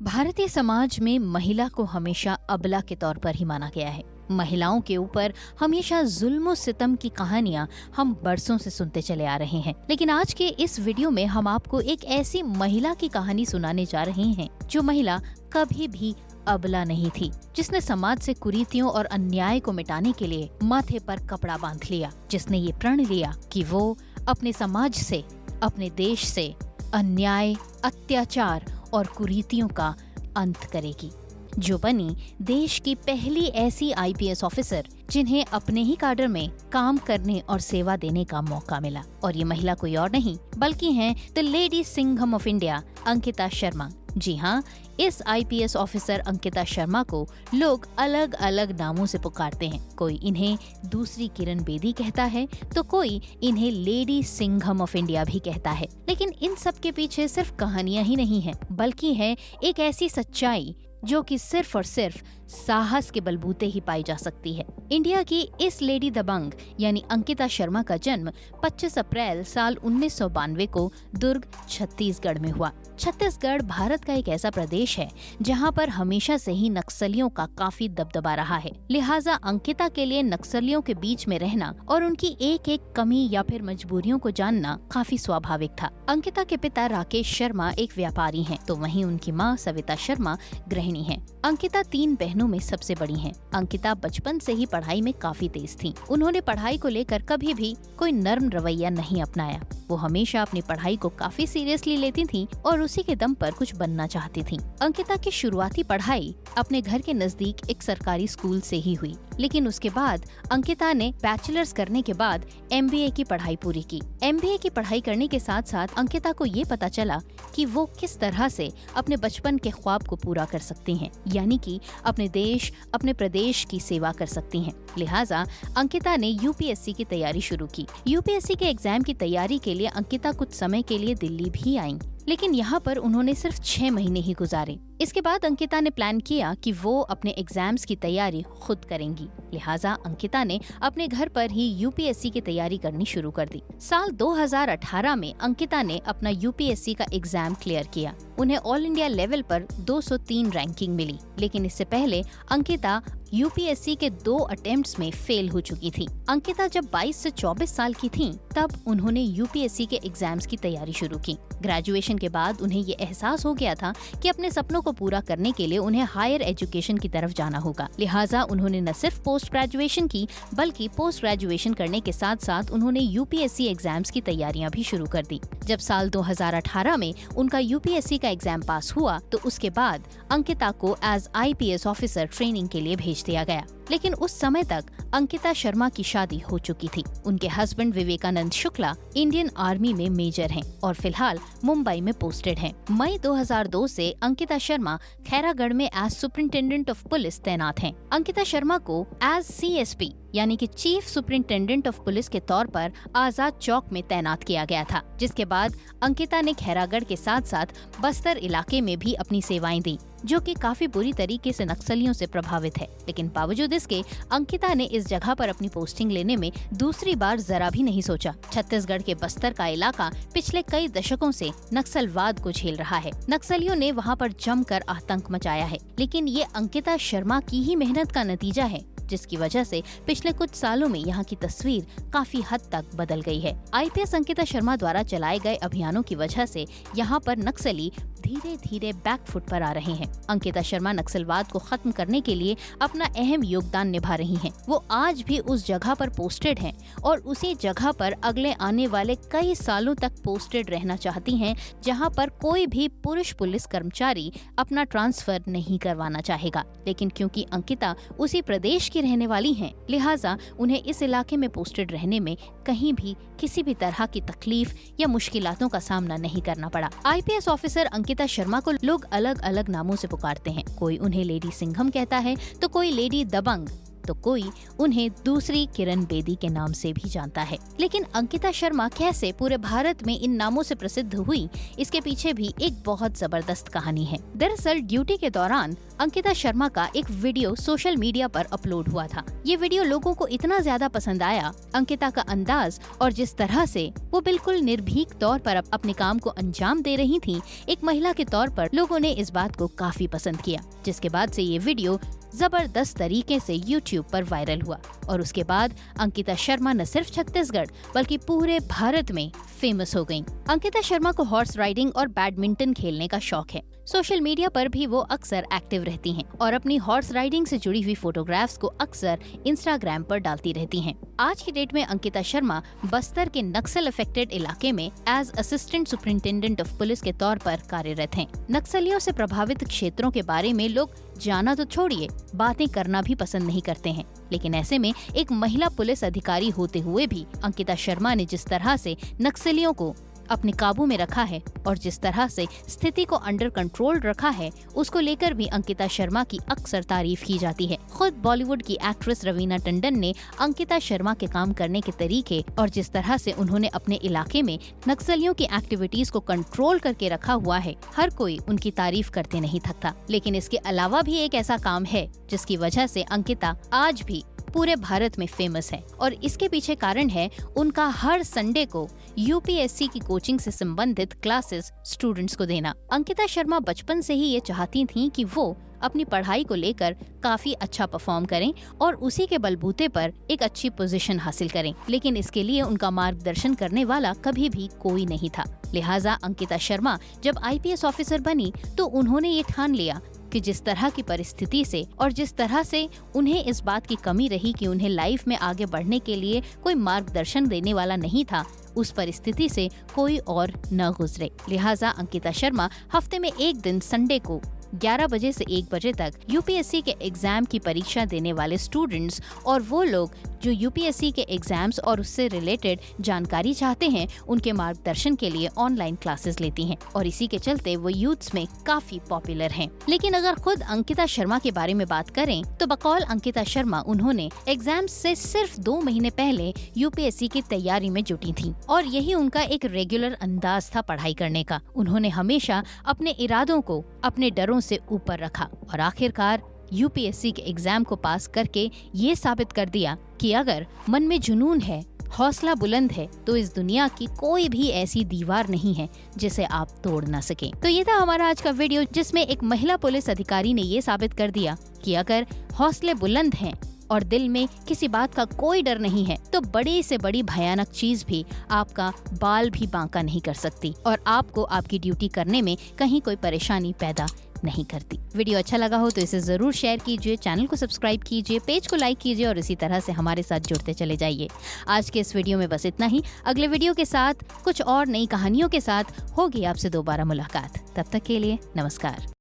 भारतीय समाज में महिला को हमेशा अबला के तौर पर ही माना गया है। महिलाओं के ऊपर हमेशा जुल्म सितम की कहानियां हम बरसों से सुनते चले आ रहे हैं, लेकिन आज के इस वीडियो में हम आपको एक ऐसी महिला की कहानी सुनाने जा रहे हैं जो महिला कभी भी अबला नहीं थी, जिसने समाज से कुरीतियों और अन्याय को मिटाने के लिए माथे पर कपड़ा बांध लिया, जिसने ये प्रण लिया कि वो अपने समाज से, अपने देश से अन्याय, अत्याचार और कुरीतियों का अंत करेगी, जो बनी देश की पहली ऐसी आईपीएस ऑफिसर जिन्हें अपने ही काडर में काम करने और सेवा देने का मौका मिला। और ये महिला कोई और नहीं बल्कि हैं the lady Singham of India, Ankita Sharma. जी हाँ, इस आईपीएस ऑफिसर अंकिता शर्मा को लोग अलग अलग नामों से पुकारते हैं। कोई इन्हें दूसरी किरण बेदी कहता है तो कोई इन्हें लेडी सिंघम ऑफ इंडिया भी कहता है। लेकिन इन सब के पीछे सिर्फ कहानियां ही नहीं है, बल्कि है एक ऐसी सच्चाई जो कि सिर्फ और सिर्फ साहस के बलबूते ही पाई जा सकती है। इंडिया की इस लेडी दबंग यानी अंकिता शर्मा का जन्म 25 अप्रैल साल 1992 को दुर्ग, छत्तीसगढ़ में हुआ। छत्तीसगढ़ भारत का एक ऐसा प्रदेश है जहां पर हमेशा से ही नक्सलियों का काफी दबदबा रहा है। लिहाजा अंकिता के लिए नक्सलियों के बीच में रहना और उनकी एक एक कमी या फिर मजबूरियों को जानना काफी स्वाभाविक था। अंकिता के पिता राकेश शर्मा एक व्यापारी हैं, तो वहीं उनकी माँ सविता शर्मा गृहिणी हैं। अंकिता 3 बहनों में सबसे बड़ी हैं। अंकिता बचपन से ही पढ़ाई में काफी तेज थीं। उन्होंने पढ़ाई को लेकर कभी भी कोई नर्म रवैया नहीं अपनाया। वो हमेशा अपनी पढ़ाई को काफी सीरियसली लेती थीं और उसी के दम पर कुछ बनना चाहती थीं। अंकिता की शुरुआती पढ़ाई अपने घर के नजदीक एक सरकारी स्कूल से ही हुई, लेकिन उसके बाद अंकिता ने बैचलर्स करने के बाद एमबीए की पढ़ाई पूरी की। एमबीए की पढ़ाई करने के साथ साथ अंकिता को ये पता चला कि वो किस तरह से अपने बचपन के ख्वाब को पूरा कर सकती हैं, यानी कि अपने देश, अपने प्रदेश की सेवा कर सकती हैं। लिहाजा अंकिता ने यूपीएससी की तैयारी शुरू की। यूपीएससी के एग्जाम की तैयारी के लिए अंकिता कुछ समय के लिए दिल्ली भी आईं, लेकिन यहाँ पर उन्होंने सिर्फ 6 महीने ही गुजारे। इसके बाद अंकिता ने प्लान किया कि वो अपने एग्जाम्स की तैयारी खुद करेंगी। लिहाजा अंकिता ने अपने घर पर ही यूपीएससी की तैयारी करनी शुरू कर दी। साल 2018 में अंकिता ने अपना यूपीएससी का एग्जाम क्लियर किया। उन्हें ऑल इंडिया लेवल पर 203 रैंकिंग मिली, लेकिन इससे पहले अंकिता यूपीएससी के 2 अटेम्प्ट्स में फेल हो चुकी थी। अंकिता जब 22 से 24 साल की थीं, तब उन्होंने यूपीएससी के एग्जाम्स की तैयारी शुरू की। ग्रेजुएशन के बाद उन्हें ये एहसास हो गया था कि अपने सपनों को पूरा करने के लिए उन्हें हायर एजुकेशन की तरफ जाना होगा। लिहाजा उन्होंने न सिर्फ पोस्ट ग्रेजुएशन की, बल्कि पोस्ट ग्रेजुएशन करने के साथ साथ उन्होंने यूपीएससी एग्जाम्स की तैयारियां भी शुरू कर दी। जब साल 2018 में उनका यूपीएससी का एग्जाम पास हुआ, तो उसके बाद अंकिता को एज आईपीएस ऑफिसर ट्रेनिंग के लिए भेज दिया गया। लेकिन उस समय तक अंकिता शर्मा की शादी हो चुकी थी। उनके husband Vivekanand Shukla Indian army में मेजर हैं और फिलहाल मुंबई में पोस्टेड हैं। मई 2002 से अंकिता शर्मा खैरागढ़ में एज सुपरिंटेंडेंट ऑफ पुलिस तैनात हैं। अंकिता शर्मा को एज सीएसपी यानी कि चीफ सुपरिंटेंडेंट ऑफ पुलिस के तौर पर आजाद चौक में तैनात किया गया था, जिसके बाद अंकिता ने खैरागढ़ के साथ साथ बस्तर इलाके में भी अपनी सेवाएं दी, जो कि काफी बुरी तरीके से नक्सलियों से प्रभावित है। लेकिन बावजूद इसके अंकिता ने इस जगह पर अपनी पोस्टिंग लेने में दूसरी बार जरा भी नहीं सोचा। छत्तीसगढ़ के बस्तर का इलाका पिछले कई दशकों से नक्सलवाद को झेल रहा है। नक्सलियों ने वहां पर जमकर आतंक मचाया है, लेकिन ये अंकिता शर्मा की ही मेहनत का नतीजा है, जिसकी वजह से पिछले कुछ सालों में यहाँ की तस्वीर काफी हद तक बदल गई है। आईपीएस अंकिता शर्मा द्वारा चलाए गए अभियानों की वजह से यहाँ पर नक्सली धीरे धीरे बैकफुट पर आ रहे हैं। अंकिता शर्मा नक्सलवाद को खत्म करने के लिए अपना अहम योगदान निभा रही हैं। वो आज भी उस जगह पर पोस्टेड हैं और उसी जगह पर अगले आने वाले कई सालों तक पोस्टेड रहना चाहती हैं, जहां पर कोई भी पुरुष पुलिस कर्मचारी अपना ट्रांसफर नहीं करवाना चाहेगा। लेकिन क्योंकि अंकिता उसी प्रदेश की रहने वाली हैं, लिहाजा उन्हें इस इलाके में पोस्टेड रहने में कहीं भी किसी भी तरह की तकलीफ या मुश्किलातों का सामना नहीं करना पड़ा। आईपीएस ऑफिसर अंकिता शर्मा को लोग अलग अलग नामों से पुकारते हैं। कोई उन्हें लेडी सिंघम कहता है तो कोई लेडी दबंग, तो कोई उन्हें दूसरी किरण बेदी के नाम से भी जानता है। लेकिन अंकिता शर्मा कैसे पूरे भारत में इन नामों से प्रसिद्ध हुई, इसके पीछे भी एक बहुत जबरदस्त कहानी है। दरअसल ड्यूटी के दौरान अंकिता शर्मा का एक वीडियो सोशल मीडिया पर अपलोड हुआ था। ये वीडियो लोगों को इतना ज्यादा पसंद आया, अंकिता का अंदाज और जिस तरह से वो बिल्कुल निर्भीक तौर पर अपने काम को अंजाम दे रही थी, एक महिला के तौर पर लोगों ने इस बात को काफी पसंद किया, जिसके बाद से ये वीडियो जबरदस्त तरीके से YouTube पर वायरल हुआ और उसके बाद अंकिता शर्मा न सिर्फ छत्तीसगढ़ बल्कि पूरे भारत में फेमस हो गयी। अंकिता शर्मा को हॉर्स राइडिंग और बैडमिंटन खेलने का शौक है। सोशल मीडिया पर भी वो अक्सर एक्टिव रहती हैं और अपनी हॉर्स राइडिंग से जुड़ी हुई फोटोग्राफ्स को अक्सर इंस्टाग्राम पर डालती रहती हैं। आज की डेट में अंकिता शर्मा बस्तर के नक्सल अफेक्टेड इलाके में as assistant superintendent of police के तौर पर कार्यरत हैं। नक्सलियों से प्रभावित क्षेत्रों के बारे में लोग जाना तो छोड़िए, बातें करना भी पसंद नहीं करते हैं। लेकिन ऐसे में एक महिला पुलिस अधिकारी होते हुए भी अंकिता शर्मा ने जिस तरह से नक्सलियों को अपने काबू में रखा है और जिस तरह से स्थिति को अंडर कंट्रोल रखा है, उसको लेकर भी अंकिता शर्मा की अक्सर तारीफ की जाती है। खुद बॉलीवुड की एक्ट्रेस रवीना टंडन ने अंकिता शर्मा के काम करने के तरीके और जिस तरह से उन्होंने अपने इलाके में नक्सलियों की एक्टिविटीज को कंट्रोल करके रखा हुआ है, हर कोई उनकी तारीफ करते नहीं थकता। लेकिन इसके अलावा भी एक ऐसा काम है जिसकी वजह से अंकिता आज भी पूरे भारत में फेमस है और इसके पीछे कारण है उनका हर संडे को यूपीएससी की कोचिंग से संबंधित क्लासेस स्टूडेंट्स को देना। अंकिता शर्मा बचपन से ही ये चाहती थीं कि वो अपनी पढ़ाई को लेकर काफी अच्छा परफॉर्म करें और उसी के बलबूते पर एक अच्छी पोजीशन हासिल करें, लेकिन इसके लिए उनका मार्गदर्शन करने वाला कभी भी कोई नहीं था। लिहाजा अंकिता शर्मा जब आईपीएस ऑफिसर बनी तो उन्होंने ये ठान लिया कि जिस तरह की परिस्थिति से और जिस तरह से उन्हें इस बात की कमी रही कि उन्हें लाइफ में आगे बढ़ने के लिए कोई मार्गदर्शन देने वाला नहीं था, उस परिस्थिति से कोई और न गुजरे। लिहाजा अंकिता शर्मा हफ्ते में एक दिन संडे को 11 बजे से 1 बजे तक यूपीएससी के एग्जाम की परीक्षा देने वाले स्टूडेंट्स और वो लोग जो यूपीएससी के एग्जाम्स और उससे रिलेटेड जानकारी चाहते हैं, उनके मार्गदर्शन के लिए ऑनलाइन क्लासेस लेती हैं और इसी के चलते वो यूथ्स में काफी पॉपुलर हैं। लेकिन अगर खुद अंकिता शर्मा के बारे में बात करें तो बकौल अंकिता शर्मा उन्होंने एग्जाम्स से सिर्फ 2 महीने पहले यूपीएससी की तैयारी में जुटी थी और यही उनका एक रेगुलर अंदाज था पढ़ाई करने का। उन्होंने हमेशा अपने इरादों को अपने डरों से ऊपर रखा और आखिरकार यूपीएससी के एग्जाम को पास करके ये साबित कर दिया कि अगर मन में जुनून है, हौसला बुलंद है, तो इस दुनिया की कोई भी ऐसी दीवार नहीं है जिसे आप तोड़ ना सके। तो ये था हमारा आज का वीडियो, जिसमें एक महिला पुलिस अधिकारी ने ये साबित कर दिया कि अगर हौसले बुलंद हैं और दिल में किसी बात का कोई डर नहीं है तो बड़ी से बड़ी भयानक चीज भी आपका बाल भी बांका नहीं कर सकती और आपको आपकी ड्यूटी करने में कहीं कोई परेशानी पैदा नहीं करती। वीडियो अच्छा लगा हो तो इसे जरूर शेयर कीजिए, चैनल को सब्सक्राइब कीजिए, पेज को लाइक कीजिए और इसी तरह से हमारे साथ जुड़ते चले जाइए। आज के इस वीडियो में बस इतना ही। अगले वीडियो के साथ कुछ और नई कहानियों के साथ होगी आपसे दोबारा मुलाकात। तब तक के लिए नमस्कार।